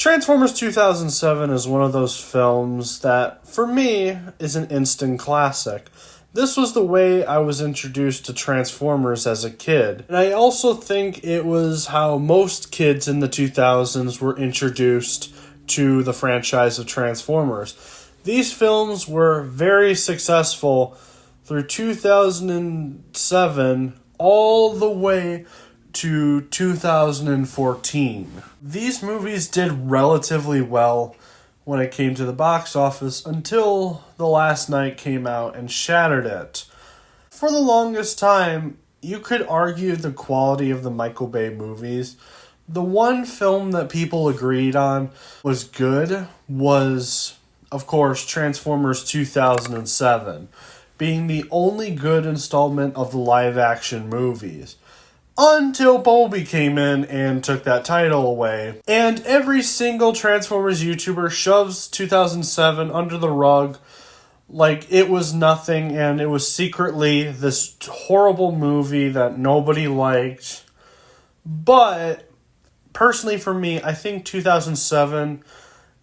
Transformers 2007 is one of those films that, for me, is an instant classic. This was the way I was introduced to Transformers as a kid. And I also think it was how most kids in the 2000s were introduced to the franchise of Transformers. These films were very successful through 2007 all the way to 2014. These movies did relatively well when it came to the box office until The Last Knight came out and shattered it. For the longest time, you could argue the quality of the Michael Bay movies. The one film that people agreed on was good was, of course, Transformers 2007, being the only good installment of the live-action movies. Until Bumblebee came in and took that title away. And every single Transformers YouTuber shoves 2007 under the rug like it was nothing, and it was secretly this horrible movie that nobody liked. But, personally for me, I think 2007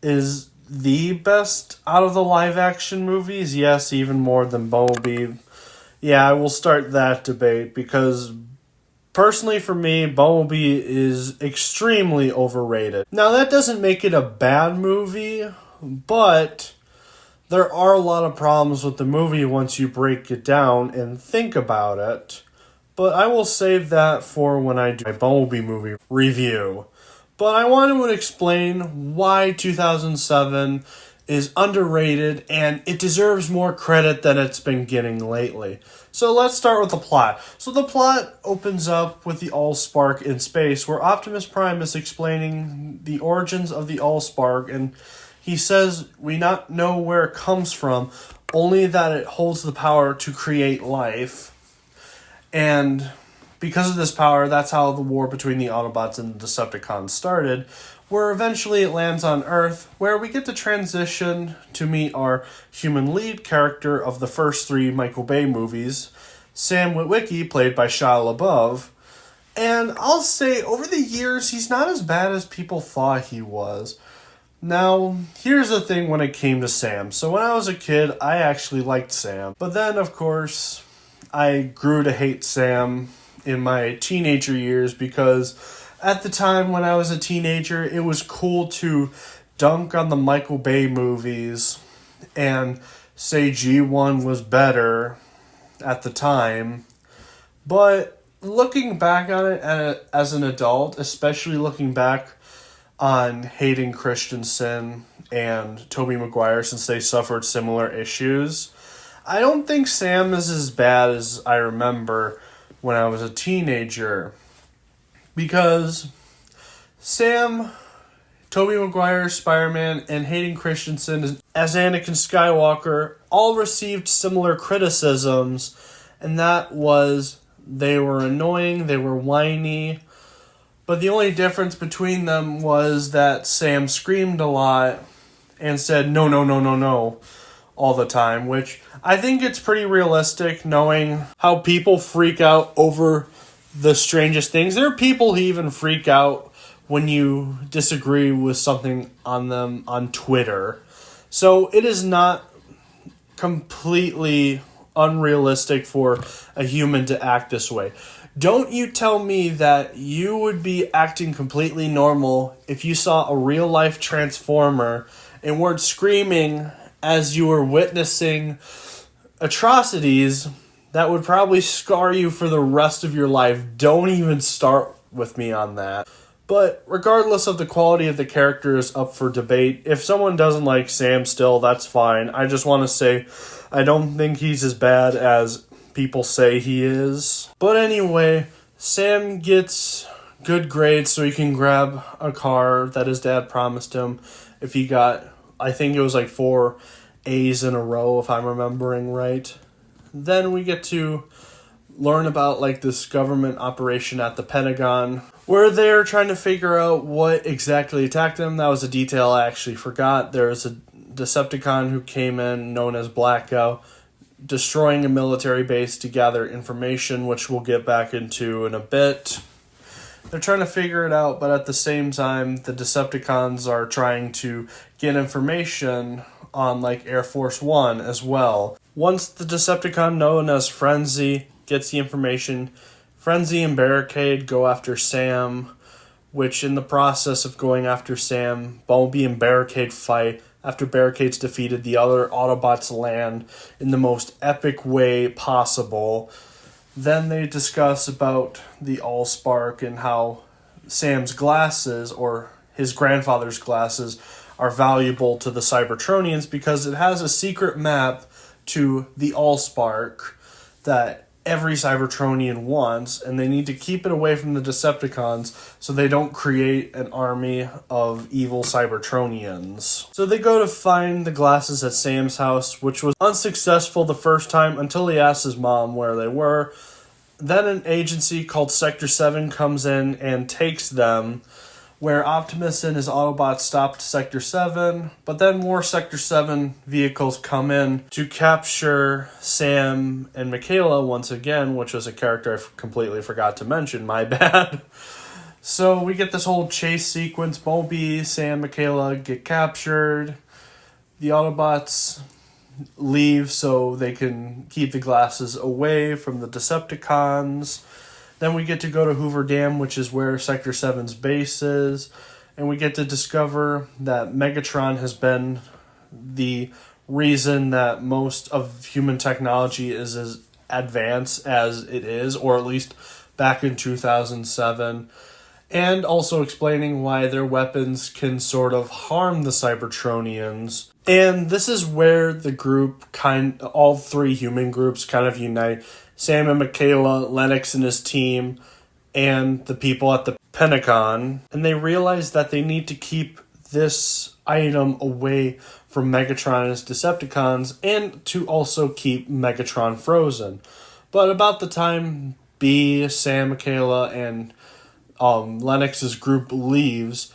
is the best out of the live-action movies. Yes, even more than Bumblebee. Yeah, I will start that debate because personally, for me, Bumblebee is extremely overrated. Now, that doesn't make it a bad movie, but there are a lot of problems with the movie once you break it down and think about it. But I will save that for when I do my Bumblebee movie review. But I want to explain why 2007 is underrated and it deserves more credit than it's been getting lately. So let's start with the plot. So the plot opens up with the Allspark in space, where Optimus Prime is explaining the origins of the Allspark, and he says we not know where it comes from, only that it holds the power to create life. And because of this power, that's how the war between the Autobots and the Decepticons started, where eventually it lands on Earth, where we get to transition to meet our human lead character of the first three Michael Bay movies, Sam Witwicky, played by Shia LaBeouf. And I'll say, over the years, he's not as bad as people thought he was. Now, here's the thing when it came to Sam. So when I was a kid, I actually liked Sam. But then, of course, I grew to hate Sam in my teenager years because at the time when I was a teenager, it was cool to dunk on the Michael Bay movies and say G1 was better at the time. But looking back on it as an adult, especially looking back on Hayden Christensen and Tobey Maguire, since they suffered similar issues, I don't think Sam is as bad as I remember when I was a teenager. Because Sam, Tobey Maguire, Spider-Man, and Hayden Christensen as Anakin Skywalker all received similar criticisms, and that was they were annoying, they were whiny, but the only difference between them was that Sam screamed a lot and said no, no, no, no, no all the time, which I think it's pretty realistic knowing how people freak out over the strangest things. There are people who even freak out when you disagree with something on them on Twitter. So it is not completely unrealistic for a human to act this way. Don't you tell me that you would be acting completely normal if you saw a real-life Transformer and weren't screaming as you were witnessing atrocities that would probably scar you for the rest of your life. Don't even start with me on that. But regardless of the quality of the characters up for debate, if someone doesn't like Sam still, that's fine. I just want to say I don't think he's as bad as people say he is. But anyway, Sam gets good grades so he can grab a car that his dad promised him if he got, I think it was like 4 A's in a row, if I'm remembering right. Then we get to learn about like this government operation at the Pentagon where they're trying to figure out what exactly attacked them. That was a detail I actually forgot. There was a Decepticon who came in known as Blacko, destroying a military base to gather information, which we'll get back into in a bit. They're trying to figure it out, but at the same time, the Decepticons are trying to get information on, like, Air Force One as well. Once the Decepticon known as Frenzy gets the information, Frenzy and Barricade go after Sam, which in the process of going after Sam, Bumblebee and Barricade fight. After Barricade's defeated, the other Autobots land in the most epic way possible. Then they discuss about the Allspark and how Sam's glasses, or his grandfather's glasses, are valuable to the Cybertronians because it has a secret map to the Allspark that every Cybertronian wants, and they need to keep it away from the Decepticons so they don't create an army of evil Cybertronians. So they go to find the glasses at Sam's house, which was unsuccessful the first time until he asked his mom where they were. Then an agency called Sector 7 comes in and takes them, where Optimus and his Autobots stopped Sector 7, but then more Sector 7 vehicles come in to capture Sam and Michaela once again, which was a character I completely forgot to mention, my bad. So we get this whole chase sequence. Bumblebee, Sam, Michaela get captured. The Autobots leave so they can keep the glasses away from the Decepticons. Then we get to go to Hoover Dam, which is where Sector 7's base is, and we get to discover that Megatron has been the reason that most of human technology is as advanced as it is, or at least back in 2007, and also explaining why their weapons can sort of harm the Cybertronians. And this is where the group, all three human groups kind of unite. Sam and Michaela, Lennox and his team, and the people at the Pentagon. And they realize that they need to keep this item away from Megatron and his Decepticons, and to also keep Megatron frozen. But about the time B, Sam, Michaela, and Lennox's group leaves,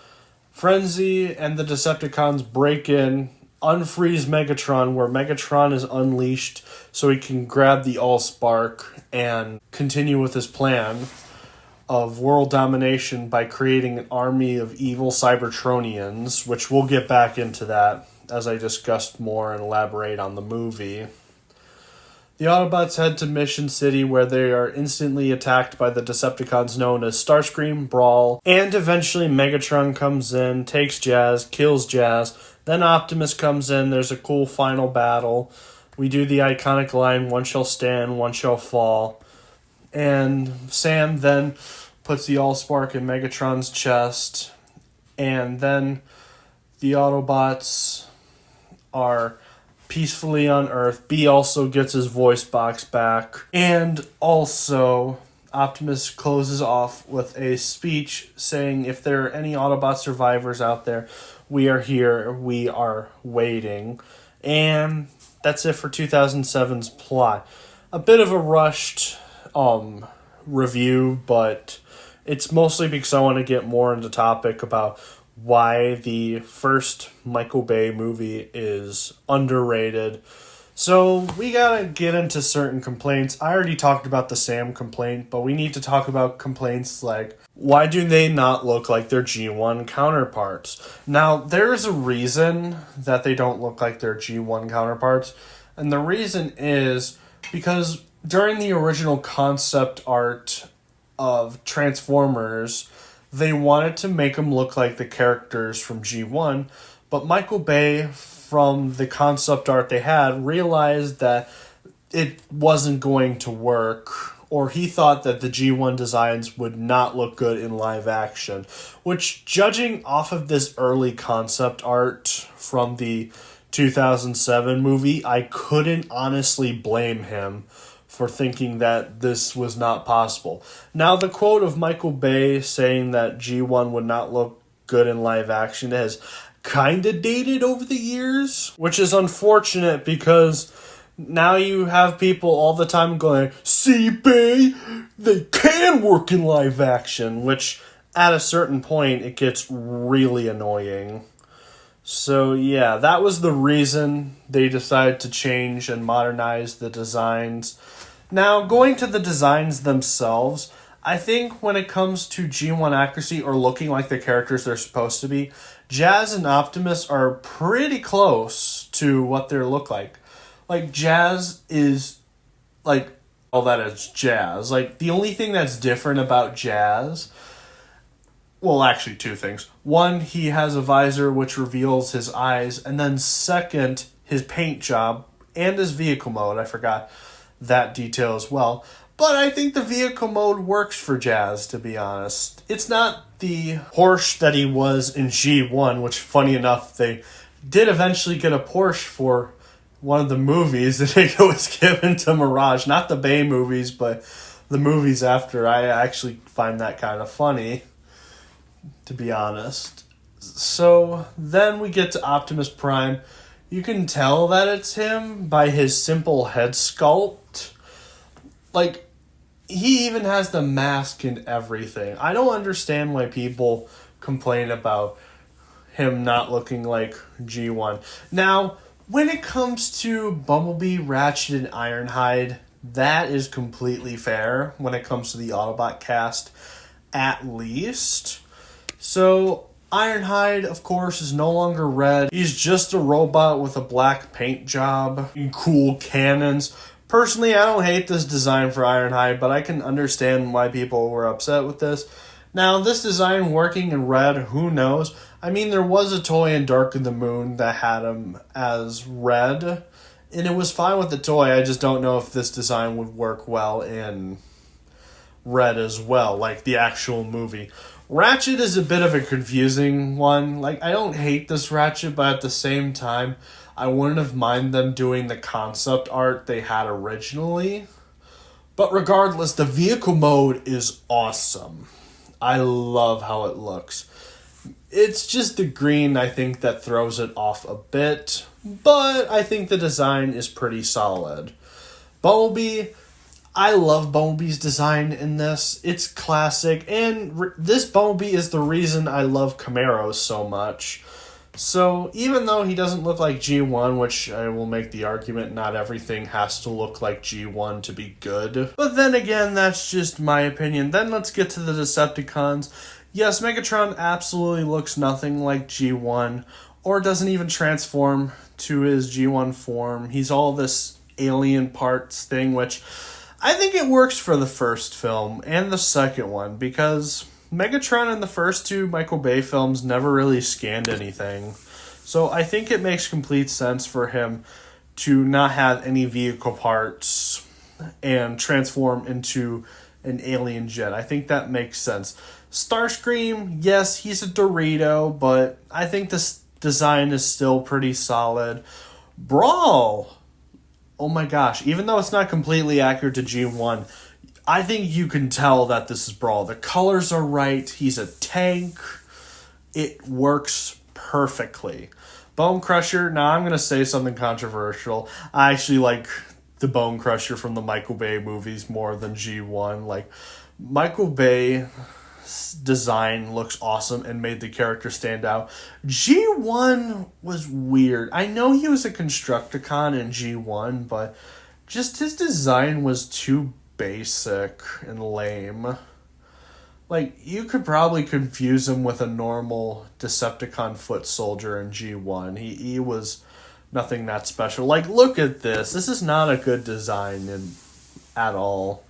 Frenzy and the Decepticons break in, unfreeze Megatron, where Megatron is unleashed so he can grab the Allspark and continue with his plan of world domination by creating an army of evil Cybertronians, which we'll get back into that as I discuss more and elaborate on the movie. The Autobots head to Mission City, where they are instantly attacked by the Decepticons known as Starscream, Brawl, and eventually Megatron comes in, takes Jazz, kills Jazz. Then Optimus comes in, there's a cool final battle. We do the iconic line, "One shall stand, one shall fall." And Sam then puts the Allspark in Megatron's chest. And then the Autobots are peacefully on Earth. B also gets his voice box back. And also, Optimus closes off with a speech saying, if there are any Autobot survivors out there, we are here, we are waiting. And that's it for 2007's plot. A bit of a rushed review, but it's mostly because I want to get more into topic about why the first Michael Bay movie is underrated. So we gotta get into certain complaints. I already talked about the Sam complaint, but we need to talk about complaints like, why do they not look like their G1 counterparts? Now, there is a reason that they don't look like their G1 counterparts, and the reason is because during the original concept art of Transformers, they wanted to make them look like the characters from G1, but Michael Bay, from the concept art they had, realized that it wasn't going to work, or he thought that the G1 designs would not look good in live action, which, judging off of this early concept art from the 2007 movie, I couldn't honestly blame him for thinking that this was not possible. Now, the quote of Michael Bay saying that G1 would not look good in live action has kind of dated over the years, which is unfortunate because now you have people all the time going, "See, Bay, they can work in live action," which at a certain point it gets really annoying. So yeah, that was the reason they decided to change and modernize the designs. Now, going to the designs themselves, I think when it comes to G1 accuracy or looking like the characters they're supposed to be, Jazz and Optimus are pretty close to what they look like. Like, Jazz is, like, all that is Jazz. Like, the only thing that's different about Jazz, well, actually two things. One, he has a visor which reveals his eyes, and then second, his paint job and his vehicle mode. I forgot that detail as well. But I think the vehicle mode works for Jazz, to be honest. It's not the Porsche that he was in G1, which, funny enough, they did eventually get a Porsche for one of the movies. I think it was given to Mirage. Not the Bay movies, but the movies after. I actually find that kind of funny, to be honest. So then we get to Optimus Prime. You can tell that it's him by his simple head sculpt. Like, he even has the mask and everything. I don't understand why people complain about him not looking like G1. Now, when it comes to Bumblebee, Ratchet, and Ironhide, that is completely fair when it comes to the Autobot cast, at least. So, Ironhide, of course, is no longer red. He's just a robot with a black paint job and cool cannons. Personally, I don't hate this design for Ironhide, but I can understand why people were upset with this. Now, this design working in red, who knows? I mean, there was a toy in Dark of the Moon that had him as red, and it was fine with the toy. I just don't know if this design would work well in red as well, like the actual movie. Ratchet is a bit of a confusing one. Like, I don't hate this Ratchet, but at the same time, I wouldn't have minded them doing the concept art they had originally. But regardless, the vehicle mode is awesome. I love how it looks. It's just the green, I think, that throws it off a bit. But I think the design is pretty solid. Bumblebee, I love Bumblebee's design in this. It's classic. And this Bumblebee is the reason I love Camaros so much. So, even though he doesn't look like G1, which I will make the argument not everything has to look like G1 to be good. But then again, that's just my opinion. Then let's get to the Decepticons. Yes, Megatron absolutely looks nothing like G1, or doesn't even transform to his G1 form. He's all this alien parts thing, which I think it works for the first film and the second one, because Megatron in the first two Michael Bay films never really scanned anything. So I think it makes complete sense for him to not have any vehicle parts and transform into an alien jet. I think that makes sense. Starscream, yes, he's a Dorito, but I think this design is still pretty solid. Brawl, oh my gosh, even though it's not completely accurate to G1, I think you can tell that this is Brawl. The colors are right. He's a tank. It works perfectly. Bone Crusher, now I'm going to say something controversial. I actually like the Bone Crusher from the Michael Bay movies more than G1. Like, Michael Bay's design looks awesome and made the character stand out. G1 was weird. I know he was a Constructicon in G1, but just his design was too basic and lame. Like, you could probably confuse him with a normal Decepticon foot soldier in G1. He was nothing that special. Like, look at this. This is not a good design at all.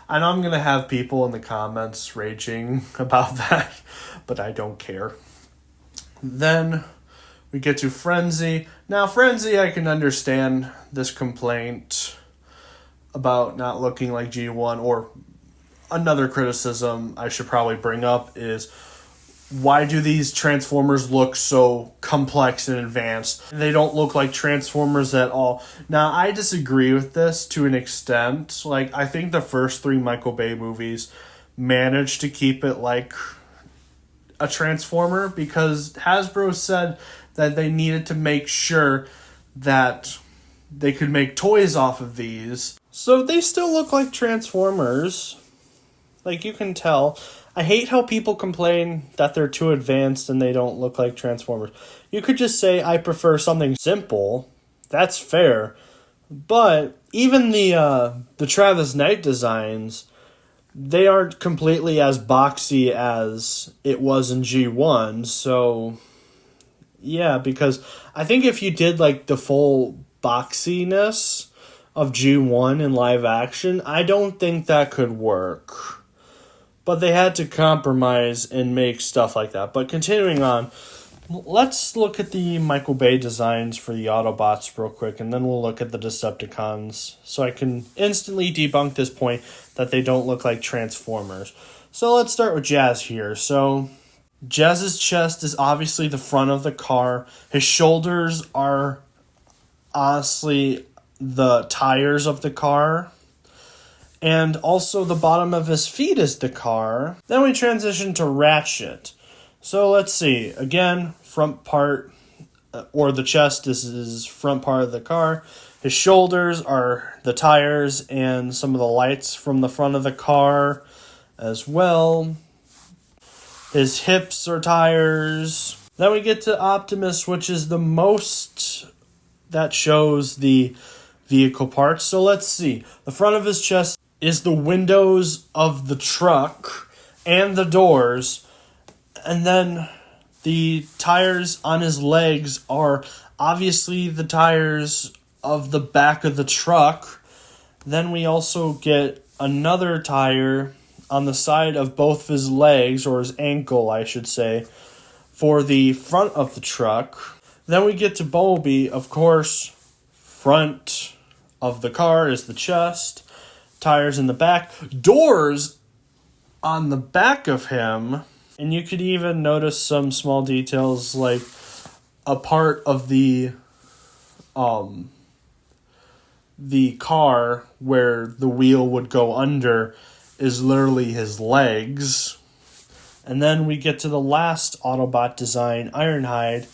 I know I'm going to have people in the comments raging about that, but I don't care. Then we get to Frenzy. Now, Frenzy, I can understand this complaint about not looking like G1, or another criticism I should probably bring up is, why do these Transformers look so complex and advanced? They don't look like Transformers at all. Now, I disagree with this to an extent. Like, I think the first three Michael Bay movies managed to keep it like a Transformer, because Hasbro said that they needed to make sure that they could make toys off of these. So they still look like Transformers. Like, you can tell. I hate how people complain that they're too advanced and they don't look like Transformers. You could just say, I prefer something simple. That's fair. But even the Travis Knight designs, they aren't completely as boxy as it was in G1. So, yeah, because I think if you did like the full boxiness of G1 in live action, I don't think that could work. But they had to compromise and make stuff like that. But continuing on, let's look at the Michael Bay designs for the Autobots real quick, and then we'll look at the Decepticons, so I can instantly debunk this point that they don't look like Transformers. So let's start with Jazz here. So Jazz's chest is obviously the front of the car. His shoulders are honestly the tires of the car. And also the bottom of his feet is the car. Then we transition to Ratchet. So let's see. Again, front part, or the chest, this is front part of the car. His shoulders are the tires and some of the lights from the front of the car as well. His hips are tires. Then we get to Optimus, which is the most that shows the vehicle parts. So let's see. The front of his chest is the windows of the truck and the doors. And then the tires on his legs are obviously the tires of the back of the truck. Then we also get another tire on the side of both his legs, or his ankle, I should say, for the front of the truck. Then we get to Bumblebee. Of course, front of the car is the chest, tires in the back, doors on the back of him, and you could even notice some small details like a part of the car where the wheel would go under is literally his legs. And then we get to the last Autobot design, Ironhide.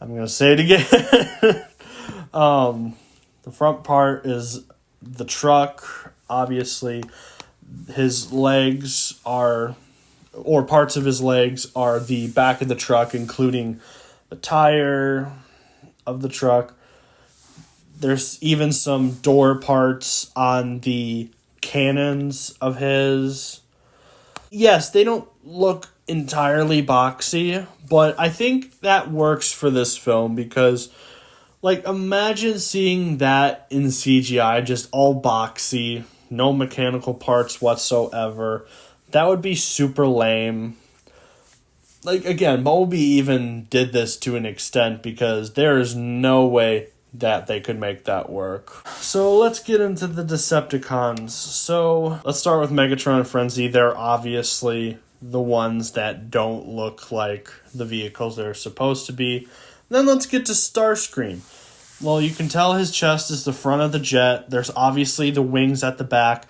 I'm going to say it again. The front part is the truck, obviously. His legs are, or parts of his legs are the back of the truck, including the tire of the truck. There's even some door parts on the cannons of his. Yes, they don't look entirely boxy, but I think that works for this film because, like, imagine seeing that in CGI, just all boxy, no mechanical parts whatsoever. That would be super lame. Like, again, Bumblebee even did this to an extent because there is no way that they could make that work. So let's get into the Decepticons. So let's start with Megatron and Frenzy. They're obviously the ones that don't look like the vehicles they're supposed to be. Then let's get to Starscream. Well, you can tell his chest is the front of the jet. There's obviously the wings at the back.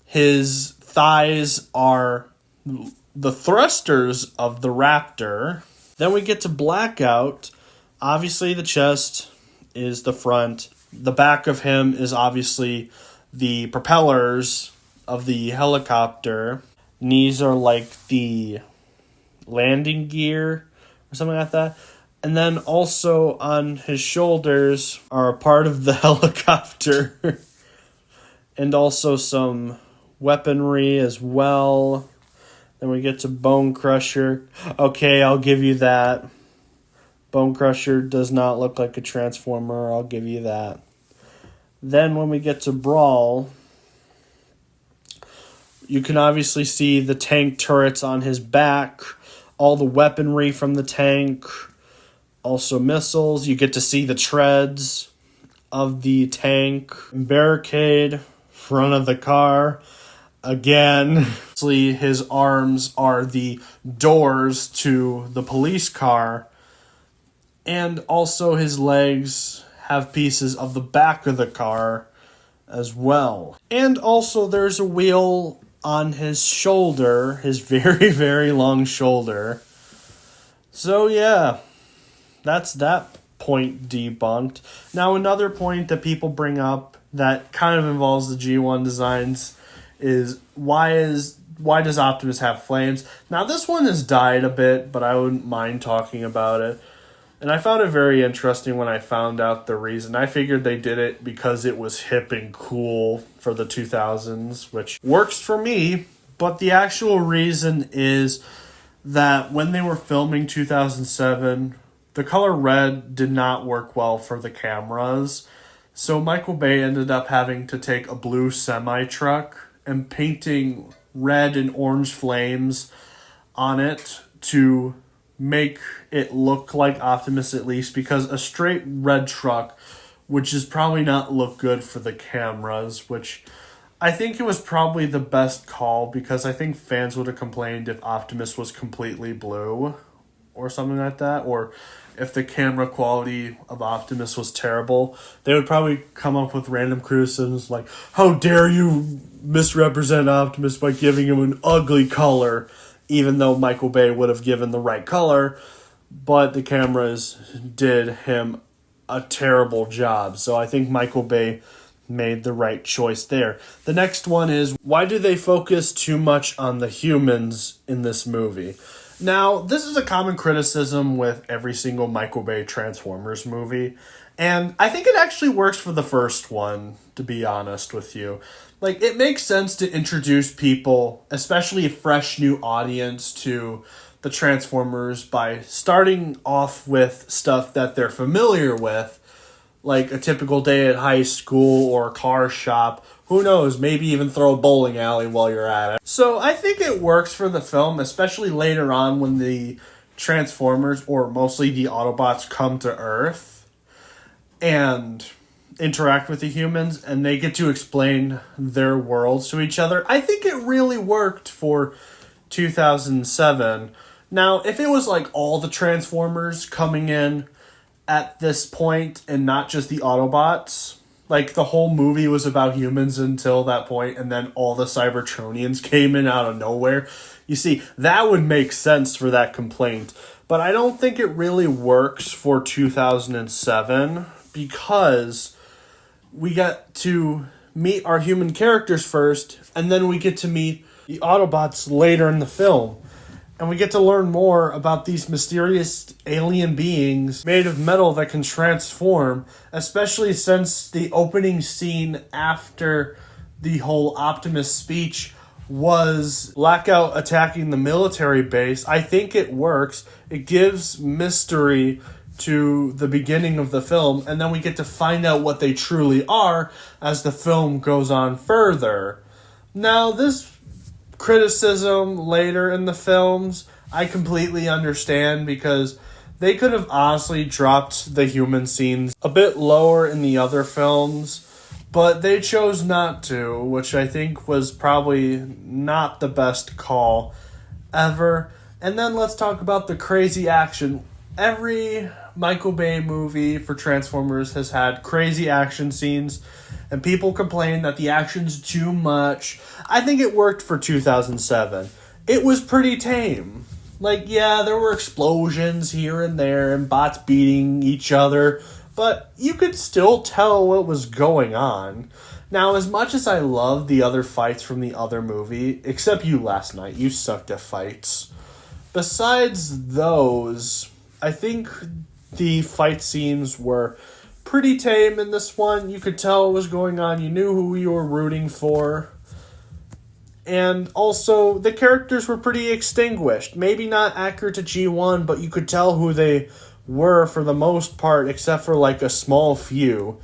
His thighs are the thrusters of the Raptor. Then we get to Blackout. Obviously the chest is the front. The back of him is obviously the propellers of the helicopter. Knees are like the landing gear or something like that. And then also on his shoulders are a part of the helicopter. And also some weaponry as well. Then we get to Bone Crusher. Okay, I'll give you that. Bone Crusher does not look like a Transformer, I'll give you that. Then when we get to Brawl, you can obviously see the tank turrets on his back, all the weaponry from the tank, also missiles. You get to see the treads of the tank. Barricade, front of the car. Again, his arms are the doors to the police car. And also his legs have pieces of the back of the car as well. And also there's a wheel on his shoulder, his very, very long shoulder. So yeah, that's that point debunked. Now another point that people bring up that kind of involves the G1 designs is why does Optimus have flames? Now this one has died a bit, but I wouldn't mind talking about it. And I found it very interesting when I found out the reason. I figured they did it because it was hip and cool for the 2000s, which works for me. But the actual reason is that when they were filming 2007, the color red did not work well for the cameras. So Michael Bay ended up having to take a blue semi-truck and painting red and orange flames on it to make it look like Optimus, at least, because a straight red truck would just probably not look good for the cameras, which I think it was probably the best call, because I think fans would have complained if Optimus was completely blue or something like that, or if the camera quality of Optimus was terrible. They would probably come up with random criticisms like, how dare you misrepresent Optimus by giving him an ugly color, even though Michael Bay would have given the right color, but the cameras did him a terrible job. So I think Michael Bay made the right choice there. The next one is, why do they focus too much on the humans in this movie? Now, this is a common criticism with every single Michael Bay Transformers movie, and I think it actually works for the first one, to be honest with you. Like, it makes sense to introduce people, especially a fresh new audience, to the Transformers by starting off with stuff that they're familiar with, like a typical day at high school or a car shop. Who knows, maybe even throw a bowling alley while you're at it. So I think it works for the film, especially later on when the Transformers, or mostly the Autobots, come to Earth and interact with the humans, and they get to explain their worlds to each other. I think it really worked for 2007. Now, if it was like all the Transformers coming in at this point and not just the Autobots, like the whole movie was about humans until that point, and then all the Cybertronians came in out of nowhere, you see, that would make sense for that complaint. But I don't think it really works for 2007, because we got to meet our human characters first, and then we get to meet the Autobots later in the film. And we get to learn more about these mysterious alien beings made of metal that can transform, especially since the opening scene after the whole Optimus speech was Blackout attacking the military base. I think it works. It gives mystery to the beginning of the film, and then we get to find out what they truly are as the film goes on further. Now, this criticism later in the films, I completely understand, because they could have honestly dropped the human scenes a bit lower in the other films, but they chose not to, which I think was probably not the best call ever. And then let's talk about the crazy action. Every Michael Bay movie for Transformers has had crazy action scenes, and people complain that the action's too much. I think it worked for 2007. It was pretty tame. Like, yeah, there were explosions here and there and bots beating each other, but you could still tell what was going on. Now, as much as I love the other fights from the other movie, except you last night, you sucked at fights. Besides those, I think the fight scenes were pretty tame in this one. You could tell what was going on. You knew who you were rooting for. And also, the characters were pretty extinguished. Maybe not accurate to G1, but you could tell who they were for the most part, except for like a small few.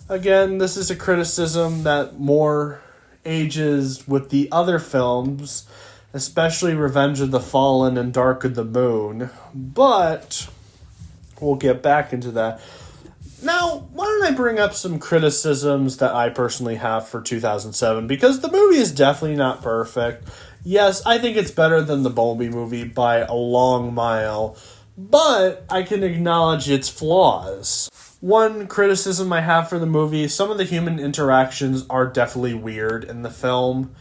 Again, this is a criticism that more ages with the other films, especially Revenge of the Fallen and Dark of the Moon. But we'll get back into that. Now, why don't I bring up some criticisms that I personally have for 2007, because the movie is definitely not perfect. Yes, I think it's better than the Bumblebee movie by a long mile, but I can acknowledge its flaws. One criticism I have for the movie, some of the human interactions are definitely weird in the film.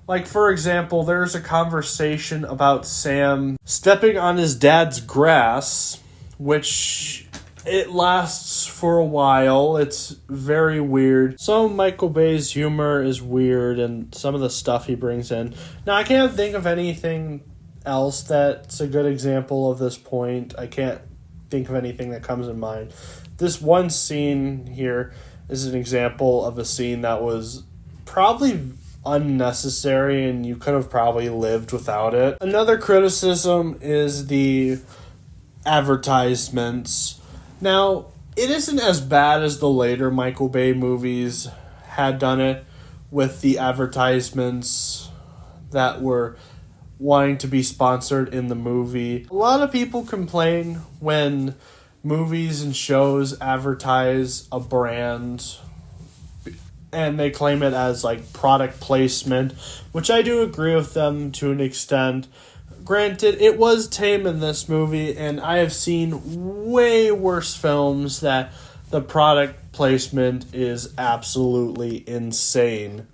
Like, for example, there's a conversation about Sam stepping on his dad's grass, which it lasts for a while. It's very weird. Some of Michael Bay's humor is weird, and some of the stuff he brings in. Now, I can't think of anything else that's a good example of this point. I can't think of anything that comes in mind. This one scene here is an example of a scene that was probably unnecessary and you could have probably lived without it. Another criticism is the advertisements. Now, it isn't as bad as the later Michael Bay movies had done it with the advertisements that were wanting to be sponsored in the movie. A lot of people complain when movies and shows advertise a brand and they claim it as like product placement, which I do agree with them to an extent. Granted, it was tame in this movie, and I have seen way worse films that the product placement is absolutely insane.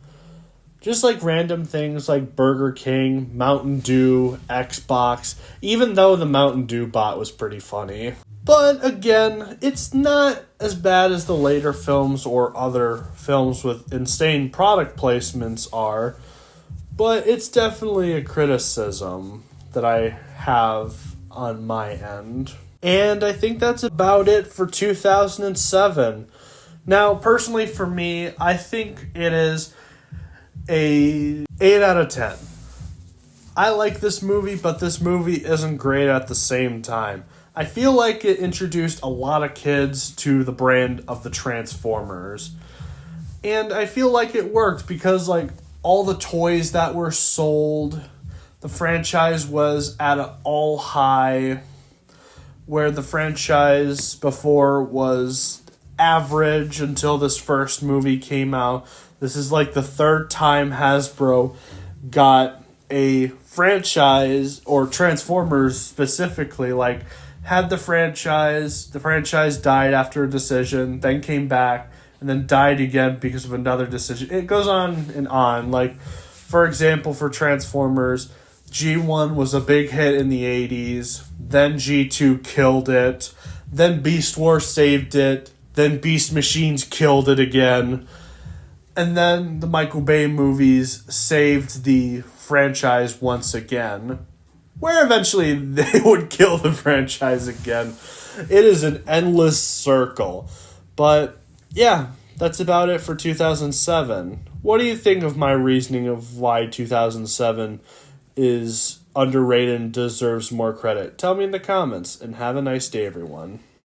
Just like random things like Burger King, Mountain Dew, Xbox, even though the Mountain Dew bot was pretty funny. But again, it's not as bad as the later films or other films with insane product placements are, but it's definitely a criticism that I have on my end. And I think that's about it for 2007. Now, personally for me, I think it is a 8 out of 10. I like this movie, but this movie isn't great at the same time. I feel like it introduced a lot of kids to the brand of the Transformers. And I feel like it worked because like all the toys that were sold, the franchise was at an all high, where the franchise before was average until this first movie came out. This is like the third time Hasbro got a franchise, or Transformers specifically, like had the franchise died after a decision, then came back, and then died again because of another decision. It goes on and on. Like, for example, for Transformers, G1 was a big hit in the 80s, then G2 killed it, then Beast Wars saved it, then Beast Machines killed it again, and then the Michael Bay movies saved the franchise once again, where eventually they would kill the franchise again. It is an endless circle. But yeah, that's about it for 2007. What do you think of my reasoning of why 2007 is underrated and deserves more credit? Tell me in the comments, and have a nice day, everyone.